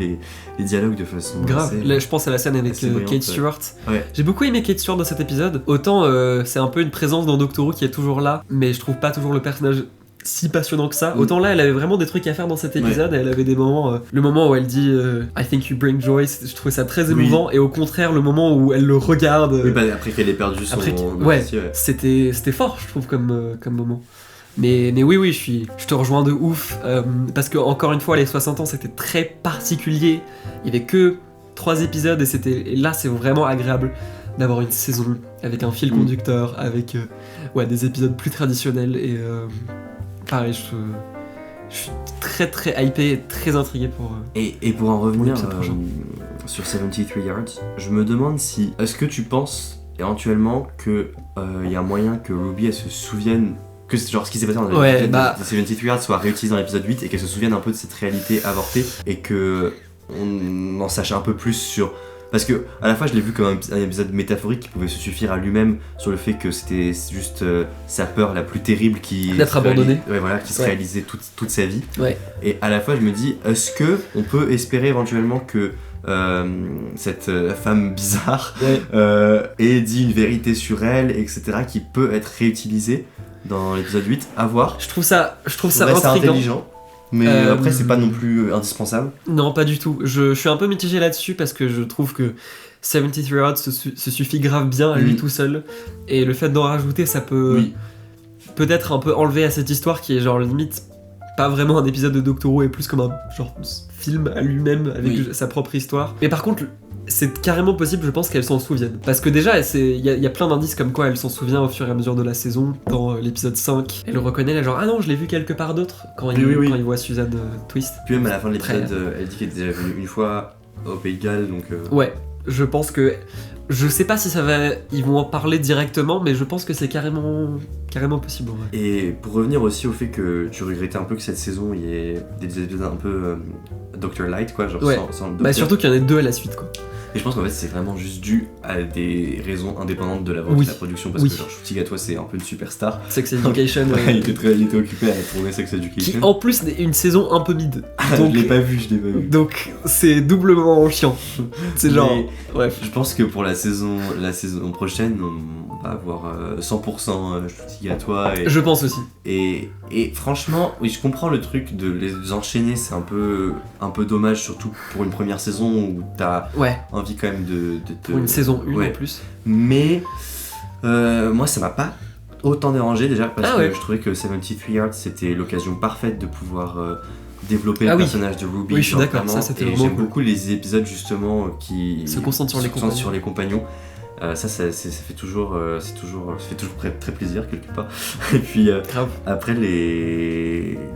les dialogues de façon Grave. assez- Là, je pense à la scène avec assez brillante, Kate Stewart. Ouais. J'ai beaucoup aimé Kate Stewart dans cet épisode. Autant c'est un peu une présence dans Doctor Who qui est toujours là, mais je trouve pas toujours le personnage si passionnant que ça. Mm. Autant là, elle avait vraiment des trucs à faire dans cet épisode. Elle avait des moments, le moment où elle dit I think you bring joy, je trouvais ça très émouvant. Et au contraire, le moment où elle le regarde. Oui, bah, après qu'elle ait perdu son ouais, officier, ouais. c'était fort, je trouve, comme moment. Mais oui, je te rejoins de ouf. Parce que, encore une fois, les 60 ans, c'était très particulier. Il y avait que 3 épisodes et là, c'est vraiment agréable d'avoir une saison avec un fil conducteur, avec des épisodes plus traditionnels. Et pareil, je suis très très hypé et très intrigué pour. Et pour en revenir l'épisode prochain. sur 73 Yards, je me demande si. Est-ce que tu penses éventuellement qu'il y a moyen que Ruby elle se souvienne. Que genre ce qui s'est passé dans l'épisode de 73 Yards soit réutilisé dans l'épisode 8 et qu'elle se souvienne un peu de cette réalité avortée et que on en sache un peu plus sur. Parce que à la fois je l'ai vu comme un épisode métaphorique qui pouvait se suffire à lui-même sur le fait que c'était juste sa peur la plus terrible qui d'être abandonné. Ouais, voilà, qui se réalisait toute sa vie. Ouais. Et à la fois je me dis, est-ce que on peut espérer éventuellement que cette femme bizarre ait dit une vérité sur elle, etc., qui peut être réutilisée dans l'épisode 8, à voir. Je trouve ça C'est intriguant. intelligent, mais après c'est pas non plus indispensable. Non, pas du tout. Je suis un peu mitigé là-dessus parce que je trouve que 73 Yards se suffit grave bien à lui tout seul. Et le fait d'en rajouter, ça peut peut-être un peu enlever à cette histoire qui est genre limite pas vraiment un épisode de Doctor Who et plus comme un genre film à lui-même avec sa propre histoire. Mais par contre, c'est carrément possible, je pense, qu'elle s'en souvienne. Parce que déjà, il y a plein d'indices comme quoi elle s'en souvient au fur et à mesure de la saison. Dans l'épisode 5, elle le reconnaît, elle est genre « Ah non, je l'ai vu quelque part d'autre » quand il voit Suzanne Twist. Puis même à la fin de l'épisode, elle dit qu'elle était déjà venue une fois au Pays de Galles, donc... Ouais, je pense que... Je sais pas si ils vont en parler directement, mais je pense que c'est carrément possible. Ouais. Et pour revenir aussi au fait que tu regrettais un peu que cette saison, il y ait des épisodes un peu Dr. Light, quoi, genre sans le docteur. Bah surtout qu'il y en a 2 à la suite, quoi. Et je pense qu'en fait c'est vraiment juste dû à des raisons indépendantes de la production, parce que genre Ncuti Gatwa c'est un peu une superstar. Sex Education. Il était occupé à tourner Sex Education. Qui en plus est une saison un peu mid. Donc, je l'ai pas vu. Donc c'est doublement chiant. C'est genre... Bref. Je pense que pour la saison prochaine, on va avoir 100% Ncuti Gatwa. Je pense aussi. Et franchement, oui, je comprends le truc de les enchaîner, c'est un peu dommage, surtout pour une première saison où t'as envie quand même de pour une saison 1 en plus. Mais moi ça m'a pas autant dérangé déjà parce que je trouvais que 73 Yards c'était l'occasion parfaite de pouvoir développer le personnage de Ruby. Oui, je suis d'accord, ça c'était vraiment j'aime beaucoup les épisodes justement qui se concentrent sur les compagnons. Ça fait toujours très plaisir quelque part. Et puis après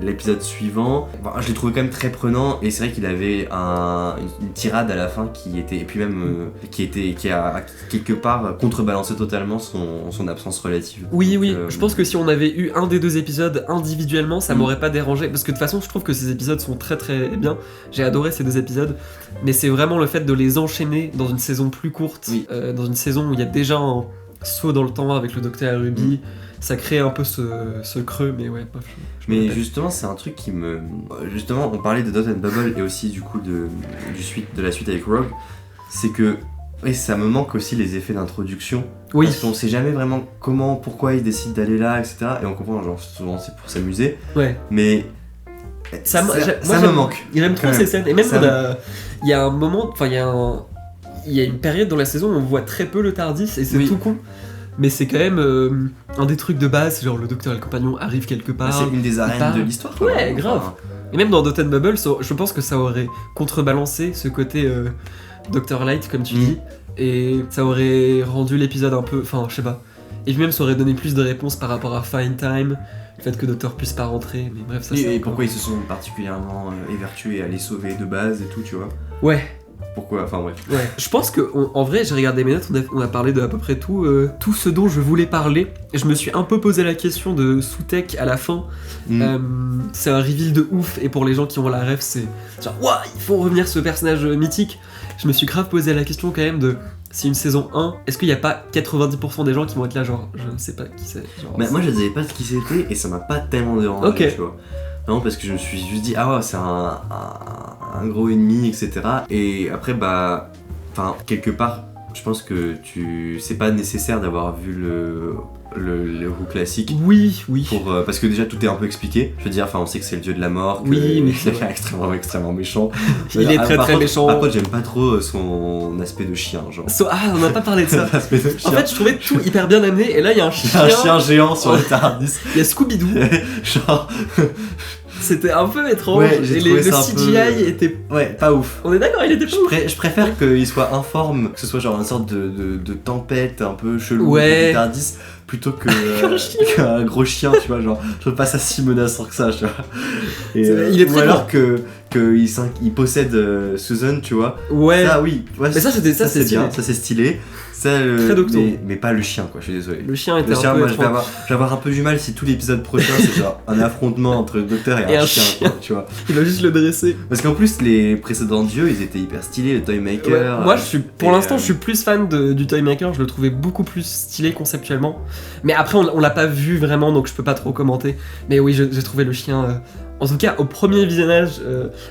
l'épisode suivant, je l'ai trouvé quand même très prenant et c'est vrai qu'il avait une tirade à la fin qui était, et puis même qui a quelque part contrebalancé totalement son absence relative. Oui, je pense que si on avait eu un des 2 épisodes individuellement, ça m'aurait pas dérangé parce que de toute façon je trouve que ces épisodes sont très très bien. J'ai adoré ces 2 épisodes, mais c'est vraiment le fait de les enchaîner dans une saison plus courte, dans une saison où il y a déjà un saut dans le temps avec le docteur et Ruby, ça crée un peu ce creux, mais ouais. Mais justement, c'est un truc qui me... Justement, on parlait de Dot and Bubble et aussi du coup de la suite avec Rogue, c'est que ça me manque aussi les effets d'introduction, parce qu'on sait jamais vraiment pourquoi ils décident d'aller là, etc. Et on comprend, genre souvent c'est pour s'amuser, mais Ça me j'aime- manque. J'aime trop Quand ces même. scènes. Et même, Ça il y a un moment, enfin, il y a une période dans la saison où on voit très peu le Tardis et c'est Oui. tout con. Mais c'est quand même un des trucs de base, genre le docteur et le compagnon arrivent quelque part. C'est une des arènes part. de l'histoire. Ouais, quoi. grave. Et même dans Dot and Bubble, je pense que ça aurait contrebalancé ce côté Dr. Light, comme tu dis, et ça aurait rendu l'épisode un peu. Enfin, je sais pas. Et puis même, ça aurait donné plus de réponses par rapport à Find Time, le fait que Docteur puisse pas rentrer, mais bref, ça c'est. Et encore- pourquoi ils se sont particulièrement évertués à les sauver de base et tout, tu vois. Ouais, Pourquoi, enfin bref. ouais. Je pense que, en vrai, j'ai regardé mes notes, on a parlé de à peu près tout ce dont je voulais parler. Et je me suis un peu posé la question de Sutek à la fin. C'est un reveal de ouf, et pour les gens qui ont la ref, c'est genre, ouah, il faut revenir ce personnage mythique. Je me suis grave posé la question quand même de si une saison 1, est-ce qu'il n'y a pas 90% des gens qui vont être là, genre, je ne sais pas qui c'est. Genre, Mais moi je savais pas ce qui c'était et ça m'a pas tellement dérangé, Ok. tu vois. Non, parce que je me suis juste dit, ah ouais, c'est un gros ennemi, etc. Et après, bah, enfin, quelque part, je pense que c'est pas nécessaire d'avoir vu le Who classique. Oui. Parce que déjà tout est un peu expliqué. Je veux dire, enfin, on sait que c'est le dieu de la mort. Que Oui, il c'est est vrai. extrêmement méchant. Il est Par très contre- méchant. Par contre, j'aime pas trop son aspect de chien, genre. Ah, on n'a pas parlé de ça. L'aspect de En chien. fait, je trouvais tout hyper bien amené, et là, il y a un Il y a un chien géant sur le Ouais. Tardis. Il y a Scooby-Doo. Genre, C'était un peu étrange. Ouais, j'ai et trouvé le ça un CGI peu- était. ouais, pas ouf. On est d'accord, il était pas ouf. Je préfère qu'il soit informe, que ce soit genre une sorte de tempête un peu chelou Ouais. du Tardis, plutôt que Qu'un chien. qu'un gros chien, tu vois, genre, je trouve pas ça si menaçant que ça, tu vois. Et, C'est vrai, il est ou très alors qu'il possède Susan, tu vois. Ouais. Ça, oui. Ouais, Mais ça, c'est c'est stylé. bien, ça c'est stylé. Ça, Très Doctor Who. mais pas le chien, quoi, je suis désolé. Le chien était Le chien, un peu moi, je vais étrange. avoir un peu du mal si tout l'épisode prochain c'est genre un affrontement entre le docteur et un chien, quoi, tu vois. Il va juste le dresser. Parce qu'en plus, les précédents dieux, ils étaient hyper stylés, le Toymaker. Ouais, moi, pour et, l'instant, je suis plus fan du Toymaker. Je le trouvais beaucoup plus stylé conceptuellement. Mais après, on l'a pas vu vraiment, donc je peux pas trop commenter. Mais oui, j'ai trouvé le chien. En tout cas, au premier visionnage,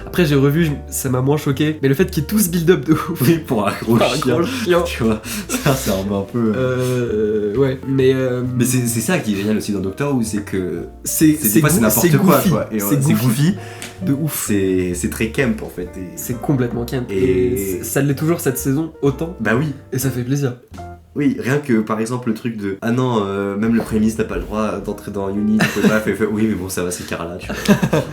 après j'ai revu, ça m'a moins choqué. Mais le fait qu'il y ait tout ce build-up de ouf. Oui, pour un gros Un chien. gros chien. Tu vois, ça c'est un peu. Ouais, mais. Mais c'est ça qui est génial aussi dans Doctor Who, c'est que des fois c'est n'importe quoi, goofy. quoi. Et, C'est c'est goofy, de ouf. c'est très camp en fait. Et... C'est complètement camp. Et- Ça l'est toujours cette saison, autant. Bah oui, Et ça fait plaisir. oui, rien que par exemple le truc de ah non, même le Premier ministre n'a pas le droit d'entrer dans Unit, il peut pas, fait, oui, mais bon, ça va, c'est Carla, tu vois.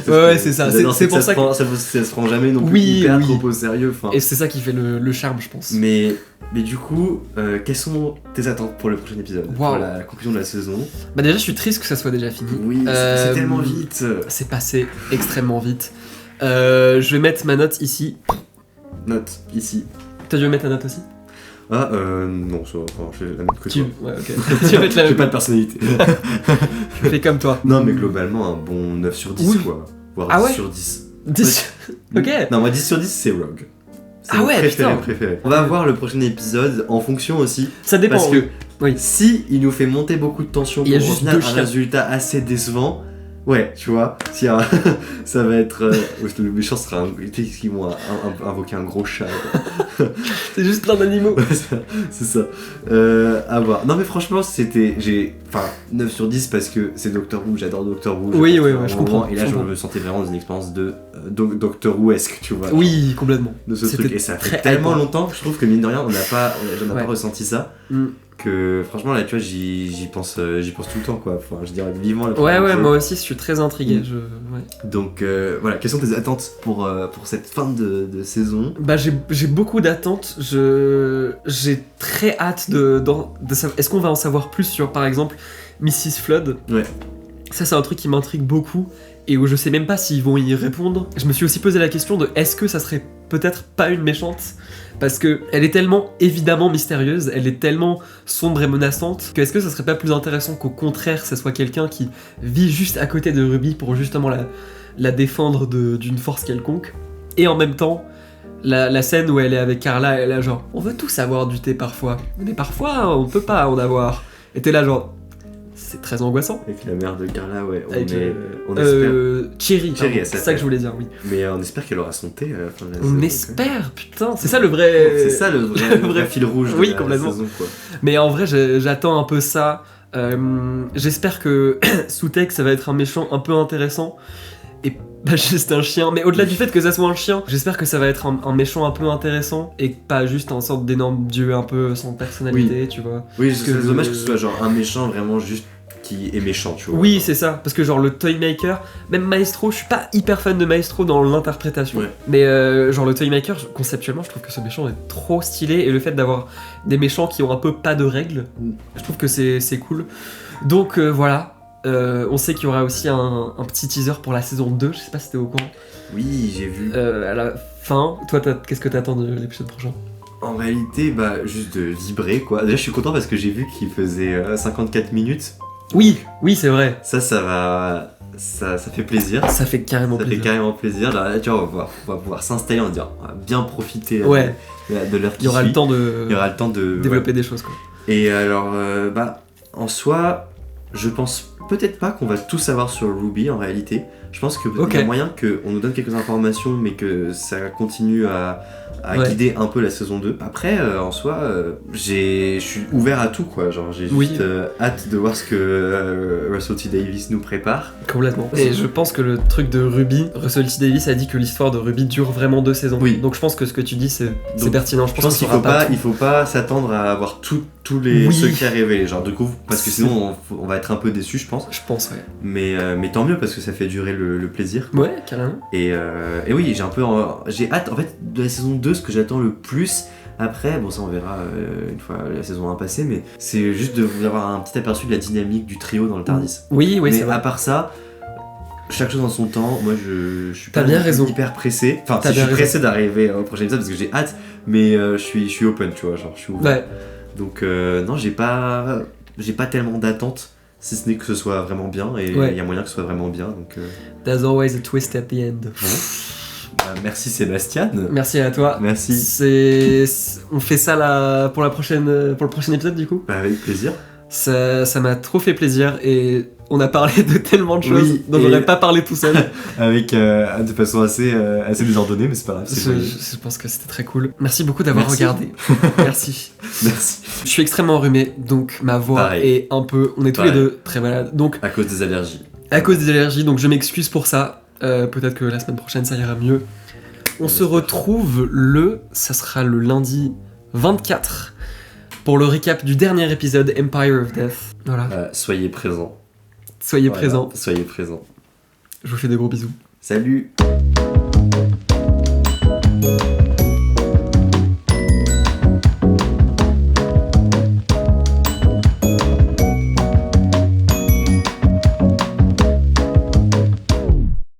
Ouais, c'est ça. J'adore, C'est pour ça que. ça se prend jamais non plus Oui, hyper oui. trop au sérieux. Enfin. Et c'est ça qui fait le charme, je pense. Mais du coup, quelles sont tes attentes pour le prochain épisode? Wow. Pour la conclusion de la saison? Bah, déjà, je suis triste que ça soit déjà fini. Oui, c'est passé tellement vite. C'est passé extrêmement vite. Je vais mettre ma note ici. Note, ici. Toi, tu veux mettre ta note aussi? Ah, non, ça, enfin, j'ai la même que Tu... toi. Ouais, ok. Tu veux mettre la J'ai même. pas de personnalité. Je fais comme toi. Non, mais globalement, un bon 9 sur 10, Oui. quoi. Voire Ah 10 ouais sur 10. 10. Ok. Non, moi 10 sur 10, c'est Rogue. C'est Ah mon ouais, préféré, putain. préféré. On va voir le prochain épisode en fonction aussi. Ça dépend. Parce que Oui. si il nous fait monter beaucoup de tension Il y a pour juste revenir deux à un chiens. résultat assez décevant, ouais, tu vois, si ça va être. Le méchant sera ils vont invoquer un gros chat. quoi. C'est juste plein d'animaux. Ouais, c'est ça. À voir. Non, mais franchement, Enfin, 9 sur 10 parce que c'est Doctor Who, j'adore Doctor Who. Oui, j'adore oui, vraiment je comprends, Et là, je je comprends. me sentais vraiment dans une expérience de Doctor Who-esque, tu vois. Oui, complètement. De ce C'était truc. Et ça fait très tellement hypant. longtemps que je trouve que mine de rien, j'en ai Ouais. pas ressenti ça. Mm. Que franchement, là, tu vois, j'y pense tout le temps, quoi. Enfin, je dirais vivement le Ouais, prochain ouais, épisode. moi aussi, je suis très intrigué. Mm. Ouais. Donc, voilà, quelles sont tes attentes pour cette fin de saison? Bah, j'ai beaucoup d'attentes. J'ai très hâte de savoir. Est-ce qu'on va en savoir plus sur, par exemple, Mrs. Flood? Ouais. Ça, c'est un truc qui m'intrigue beaucoup et où je sais même pas s'ils vont y répondre. Je me suis aussi posé la question de est-ce que ça serait peut-être pas une méchante? Parce que elle est tellement évidemment mystérieuse, elle est tellement sombre et menaçante que est-ce que ça serait pas plus intéressant qu'au contraire, ça soit quelqu'un qui vit juste à côté de Ruby pour justement la défendre d'une force quelconque? Et en même temps, la scène où elle est avec Carla, elle est là genre on veut tous avoir du thé parfois, mais parfois on peut pas en avoir. Et t'es là genre c'est très angoissant. Avec la mère de Carla, ouais. Avec On espère. Cherry, Cherry, pardon, elle c'est ça s'appelle. que je voulais dire, oui. Mais on espère qu'elle aura son thé à la fin de la On saison. espère, putain, c'est ça le vrai. C'est ça le vrai fil rouge de Oui, la complètement. saison, quoi. Mais en vrai, j'attends un peu ça. J'espère que Sutek, ça va être un méchant un peu intéressant. Et bah juste un chien, mais au-delà du fait que ça soit un chien, j'espère que ça va être un méchant un peu intéressant et pas juste un sorte d'énorme dieu un peu sans personnalité, tu vois. Oui, Parce c'est que dommage que ce soit genre un méchant vraiment juste qui est méchant, tu vois. Oui, c'est ça, parce que genre le Toymaker, même Maestro, je suis pas hyper fan de Maestro dans l'interprétation, Ouais. mais genre le Toymaker, conceptuellement, je trouve que ce méchant est trop stylé, et le fait d'avoir des méchants qui ont un peu pas de règles, je trouve que c'est cool. Donc voilà, on sait qu'il y aura aussi un petit teaser pour la saison 2, je sais pas si t'es au courant. Oui, j'ai vu. À la fin, toi, qu'est-ce que t'attends de l'épisode prochain? En réalité, bah, juste de vibrer, quoi. Déjà, je suis content parce que j'ai vu qu'il faisait 54 minutes. Oui, c'est vrai. Ça va... Ça fait plaisir. Ça fait carrément Ça plaisir. fait carrément plaisir. Là, tu vois, on va pouvoir s'installer, on va bien profiter Ouais. de l'heure qui Il y aura suit. le temps Il y aura le temps de développer des choses, quoi. Et alors, bah, en soi, je pense peut-être pas qu'on va tout savoir sur Ruby en réalité. Je pense qu'il Ok. y a moyen qu'on nous donne quelques informations, mais que ça continue à Ouais. guider un peu la saison 2. Après, en soi, je suis ouvert à tout, quoi. Genre, j'ai juste Oui. hâte de voir ce que Russell T. Davies nous prépare. Complètement. Et je pense que le truc de Ruby, Russell T. Davies a dit que l'histoire de Ruby dure vraiment 2 saisons. Oui. Donc je pense que ce que tu dis, c'est Donc, pertinent. Je pense qu'il qu'il faut pas s'attendre à avoir tous les Oui. secrets révélés. Genre, du coup, parce que sinon, on va être un peu déçus, je pense. Je pense, ouais. Mais tant mieux parce que ça fait durer le plaisir. Ouais, carrément. Et oui, j'ai hâte en fait de la saison 2, ce que j'attends le plus. Après, bon, ça on verra une fois la saison 1 passée, mais c'est juste d'avoir un petit aperçu de la dynamique du trio dans le TARDIS. Oui, Mais c'est vrai. à part ça, chaque chose dans son temps. Moi, je suis T'as pas bien raison. hyper pressé. Enfin, T'as si je bien suis raison. pressé d'arriver au prochain épisode parce que j'ai hâte, mais je suis open, tu vois, genre je suis ouvert. Ouais. Donc non, j'ai pas tellement d'attentes, si ce n'est que ce soit vraiment bien, et il Ouais. y a moyen que ce soit vraiment bien. Donc There's always a twist at the end. merci Sébastien. Merci à toi. Merci. On fait ça là pour le prochain épisode du coup. Bah, avec plaisir. Ça m'a trop fait plaisir et on a parlé de tellement de choses Oui, dont et- j'aurais pas parlé tout seul. Avec de façon assez désordonnée, mais c'est pas grave. Je pense que c'était très cool. Merci beaucoup d'avoir Merci. regardé. Merci. Merci. Je suis extrêmement enrhumé, donc ma voix Pareil. est un peu... On est tous Pareil. les deux très malades. Donc, À cause des allergies. à cause des allergies, donc je m'excuse pour ça. Peut-être que la semaine prochaine, ça ira mieux. On se j'espère. retrouve ça sera le lundi 24, pour le récap du dernier épisode Empire of Death. Voilà. Soyez présents. Soyez Voilà, présents. Soyez présents. Je vous fais des gros bisous. Salut.